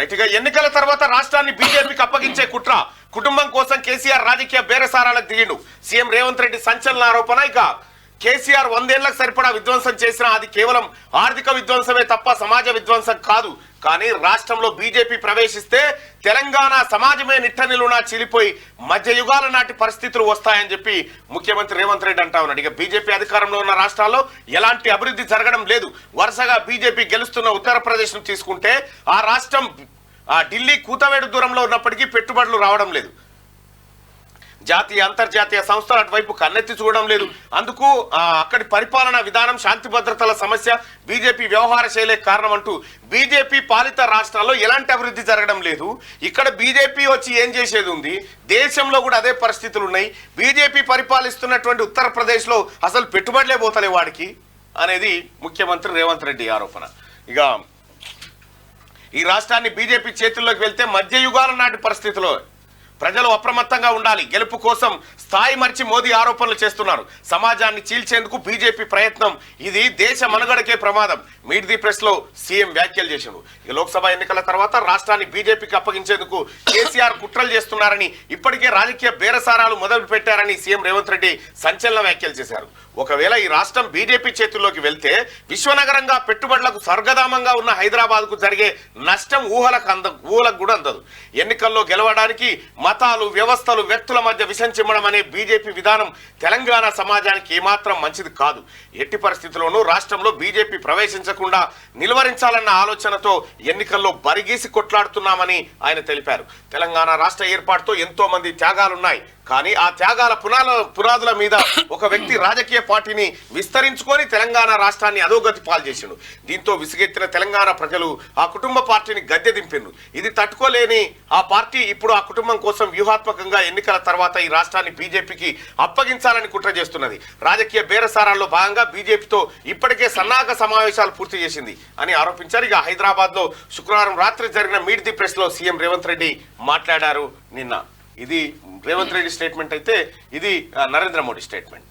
Right గా ఎన్నికల తర్వాత రాష్ట్రాన్ని బీజేపీకి అప్పగించే కుట్ర కుటుంబం కోసం కేసీఆర్ రాజకీయ బేరసారాలకు దిగిండు. సీఎం రేవంత్ రెడ్డి సంచలన ఆరోపణ. ఇక కేసీఆర్ 100 ఏళ్లకు సరిపడా విధ్వంసం చేసినా అది కేవలం ఆర్థిక విధ్వంసమే తప్ప సమాజ విధ్వంసం కాదు. కానీ రాష్ట్రంలో బీజేపీ ప్రవేశిస్తే తెలంగాణ సమాజమే నిట్టనిలునా చీలిపోయి మధ్య యుగాల నాటి పరిస్థితులు వస్తాయని చెప్పి ముఖ్యమంత్రి రేవంత్ రెడ్డి అంటా ఉన్నాడు. ఇక బీజేపీ అధికారంలో ఉన్న రాష్ట్రాల్లో ఎలాంటి అభివృద్ధి జరగడం లేదు. వరుసగా బీజేపీ గెలుస్తున్న ఉత్తరప్రదేశ్ ను తీసుకుంటే ఆ రాష్ట్రం ఢిల్లీ కూతవేడు దూరంలో ఉన్నప్పటికీ పెట్టుబడులు రావడం లేదు. జాతీయ అంతర్జాతీయ సంస్థలు అటువైపు కన్నెత్తి చూడడం లేదు. అందుకు అక్కడి పరిపాలనా విధానం, శాంతి భద్రతల సమస్య, బీజేపీ వ్యవహార శైలే కారణం అంటూ బీజేపీ పాలిత రాష్ట్రాల్లో ఎలాంటి అభివృద్ధి జరగడం లేదు. ఇక్కడ బీజేపీ వచ్చి ఏం చేసేది ఉంది? దేశంలో కూడా అదే పరిస్థితులు ఉన్నాయి. బీజేపీ పరిపాలిస్తున్నటువంటి ఉత్తరప్రదేశ్లో అసలు పెట్టుబడులే పోతలే వాడికి అనేది ముఖ్యమంత్రి రేవంత్ రెడ్డి ఆరోపణ. ఇక ఈ రాష్ట్రాన్ని బీజేపీ చేతుల్లోకి వెళ్తే మధ్య యుగాల నాటి పరిస్థితిలో ప్రజలు అప్రమత్తంగా ఉండాలి. గెలుపు కోసం స్థాయి మర్చి మోదీ ఆరోపణలు చేస్తున్నారు. సమాజాన్ని చీల్చేందుకు బీజేపీ ప్రయత్నం ఇది దేశ మనుగడకే ప్రమాదం. మీట్ ది ప్రెస్ లో సీఎం వ్యాఖ్యలు చేశారు. ఇక లోక్సభ ఎన్నికల తర్వాత రాష్ట్రాన్ని బీజేపీకి అప్పగించేందుకు కేసీఆర్ కుట్రలు చేస్తున్నారని, ఇప్పటికే రాజకీయ బేరసారాలు మొదలు పెట్టారని సీఎం రేవంత్ రెడ్డి సంచలన వ్యాఖ్యలు చేశారు. ఒకవేళ ఈ రాష్ట్రం బీజేపీ చేతుల్లోకి వెళ్తే విశ్వనగరంగా పెట్టుబడులకు స్వర్గధామంగా ఉన్న హైదరాబాద్ కు జరిగే నష్టం ఊహలకు కూడా అందదు. ఎన్నికల్లో గెలవడానికి మతాలు, వ్యవస్థలు, వ్యక్తుల మధ్య విషం చిమ్మడం అనే బీజేపీ విధానం తెలంగాణ సమాజానికి ఏమాత్రం మంచిది కాదు. ఎట్టి పరిస్థితుల్లోనూ రాష్ట్రంలో బీజేపీ ప్రవేశించకుండా నిలువరించాలన్న ఆలోచనతో ఎన్నికల్లో బరిగీసి కొట్లాడుతున్నామని ఆయన తెలిపారు. తెలంగాణ రాష్ట్ర ఏర్పాటుతో ఎంతో మంది త్యాగాలున్నాయి. కానీ ఆ త్యాగాల పునాదుల మీద ఒక వ్యక్తి రాజకీయ పార్టీని విస్తరించుకొని తెలంగాణ రాష్ట్రాన్ని అధోగతి పాలు చేసిండు. దీంతో విసిగెత్తిన తెలంగాణ ప్రజలు ఆ కుటుంబ పార్టీని గద్దె దింపిండ్రు. ఇది తట్టుకోలేని ఆ పార్టీ ఇప్పుడు ఆ కుటుంబం కోసం వ్యూహాత్మకంగా ఎన్నికల తర్వాత ఈ రాష్ట్రాన్ని బీజేపీకి అప్పగించాలని కుట్ర చేస్తున్నది. రాజకీయ బేరసారాల్లో భాగంగా బీజేపీతో ఇప్పటికే సన్నాహక సమావేశాలు పూర్తి చేసింది అని ఆరోపించారు. ఇక హైదరాబాద్ లో శుక్రవారం రాత్రి జరిగిన మీట్ ది ప్రెస్ లో సీఎం రేవంత్ రెడ్డి మాట్లాడారు నిన్న. ఇది రేవంత్ రెడ్డి స్టేట్మెంట్ అయితే ఇది నరేంద్ర మోడీ స్టేట్మెంట్.